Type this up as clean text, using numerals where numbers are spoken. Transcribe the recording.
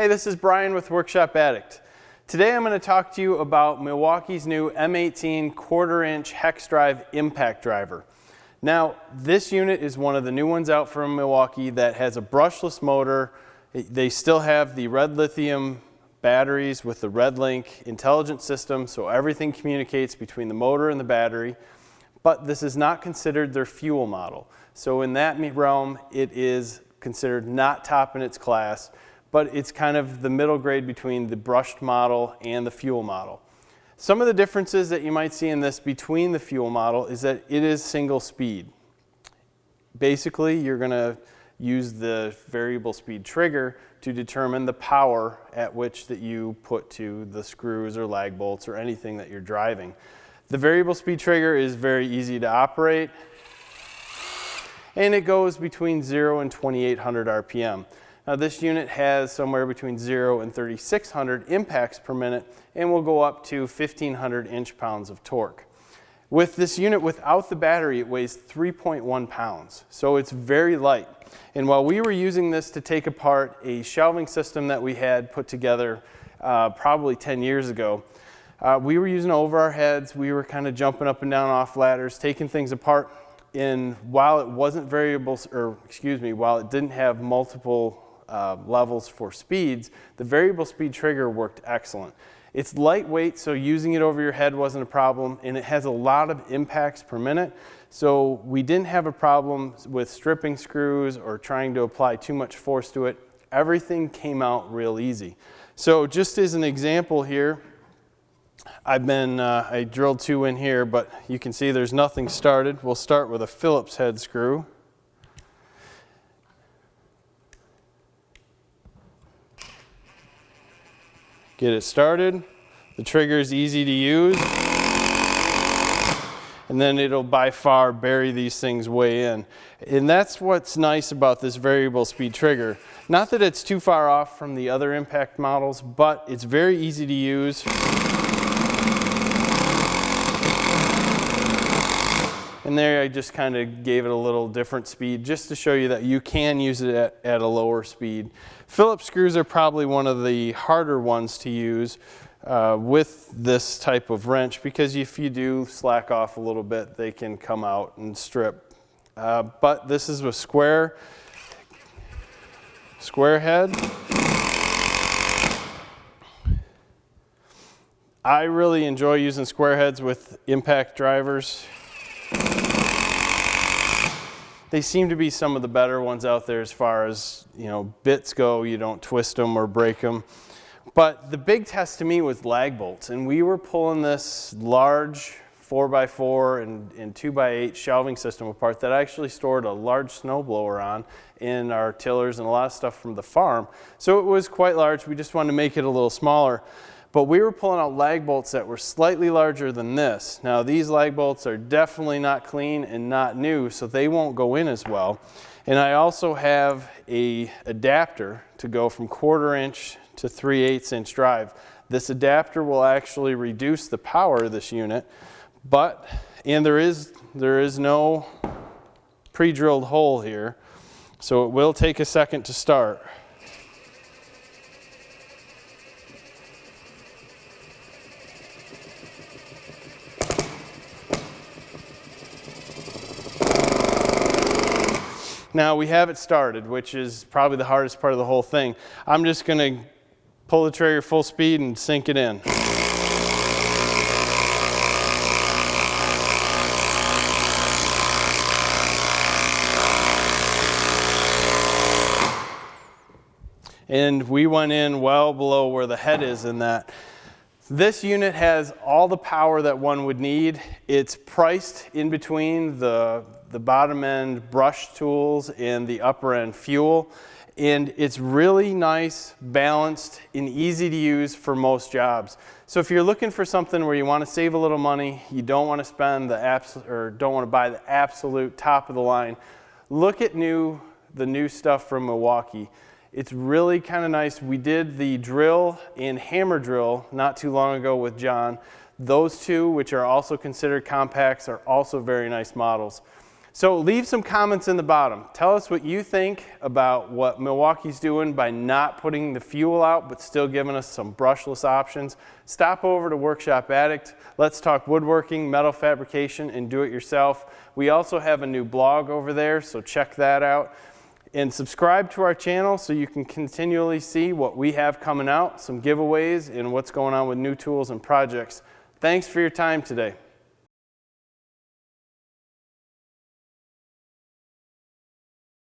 Hey, this is Brian with Workshop Addict. Today I'm going to talk to you about Milwaukee's new M18 1/4-inch hex drive impact driver. Now, this unit is one of the new ones out from Milwaukee that has a brushless motor. They still have the Red Lithium batteries with the Red Link intelligent system, so everything communicates between the motor and the battery. But this is not considered their fuel model. So in that realm, it is considered not top in its class, but it's kind of the middle grade between the brushed model and the fuel model. Some of the differences that you might see in this between the fuel model is that it is single speed. Basically, you're going to use the variable speed trigger to determine the power at which that you put to the screws or lag bolts or anything that you're driving. The variable speed trigger is very easy to operate, and it goes between 0 and 2800 RPM. Now this unit has somewhere between 0 and 3600 impacts per minute and will go up to 1500 inch-pounds of torque. With this unit without the battery, it weighs 3.1 pounds, so it's very light. And while we were using this to take apart a shelving system that we had put together probably 10 years ago, we were using it over our heads. We were kind of jumping up and down off ladders, taking things apart. And while it wasn't while it didn't have multiple levels for speeds, the variable speed trigger worked excellent. It's lightweight, so using it over your head wasn't a problem, and it has a lot of impacts per minute, so we didn't have a problem with stripping screws or trying to apply too much force to it. Everything came out real easy. So just as an example here, I drilled 2 in here, but you can see there's nothing started. We'll start with a Phillips head screw. Get it started. The trigger is easy to use, and then it'll by far bury these things way in. And that's what's nice about this variable speed trigger. Not that it's too far off from the other impact models, but it's very easy to use. And there I just kind of gave it a little different speed just to show you that you can use it at a lower speed. Phillips screws are probably one of the harder ones to use with this type of wrench, because if you do slack off a little bit, they can come out and strip. But this is a square head. I really enjoy using square heads with impact drivers. They seem to be some of the better ones out there as far as, bits go. You don't twist them or break them. But the big test to me was lag bolts, and we were pulling this large 4x4 and 2x8 shelving system apart that I actually stored a large snowblower on in our tillers and a lot of stuff from the farm. So it was quite large. We just wanted to make it a little smaller. But we were pulling out lag bolts that were slightly larger than this. Now these lag bolts are definitely not clean and not new, so they won't go in as well. And I also have an adapter to go from 1/4-inch to 3/8 inch drive. This adapter will actually reduce the power of this unit, and there is no pre-drilled hole here, so it will take a second to start. Now we have it started, which is probably the hardest part of the whole thing. I'm just going to pull the trigger full speed and sink it in. And we went in well below where the head is in that. This unit has all the power that one would need. It's priced in between the bottom end brush tools and the upper end fuel. And it's really nice, balanced, and easy to use for most jobs. So if you're looking for something where you want to save a little money, you don't want to spend don't want to buy the absolute top of the line, look at the new stuff from Milwaukee. It's really kind of nice. We did the drill and hammer drill not too long ago with John. Those two, which are also considered compacts, are also very nice models. So leave some comments in the bottom. Tell us what you think about what Milwaukee's doing by not putting the fuel out but still giving us some brushless options. Stop over to Workshop Addict. Let's talk woodworking, metal fabrication, and do it yourself. We also have a new blog over there, so check that out. And subscribe to our channel so you can continually see what we have coming out, some giveaways, and what's going on with new tools and projects. Thanks for your time today.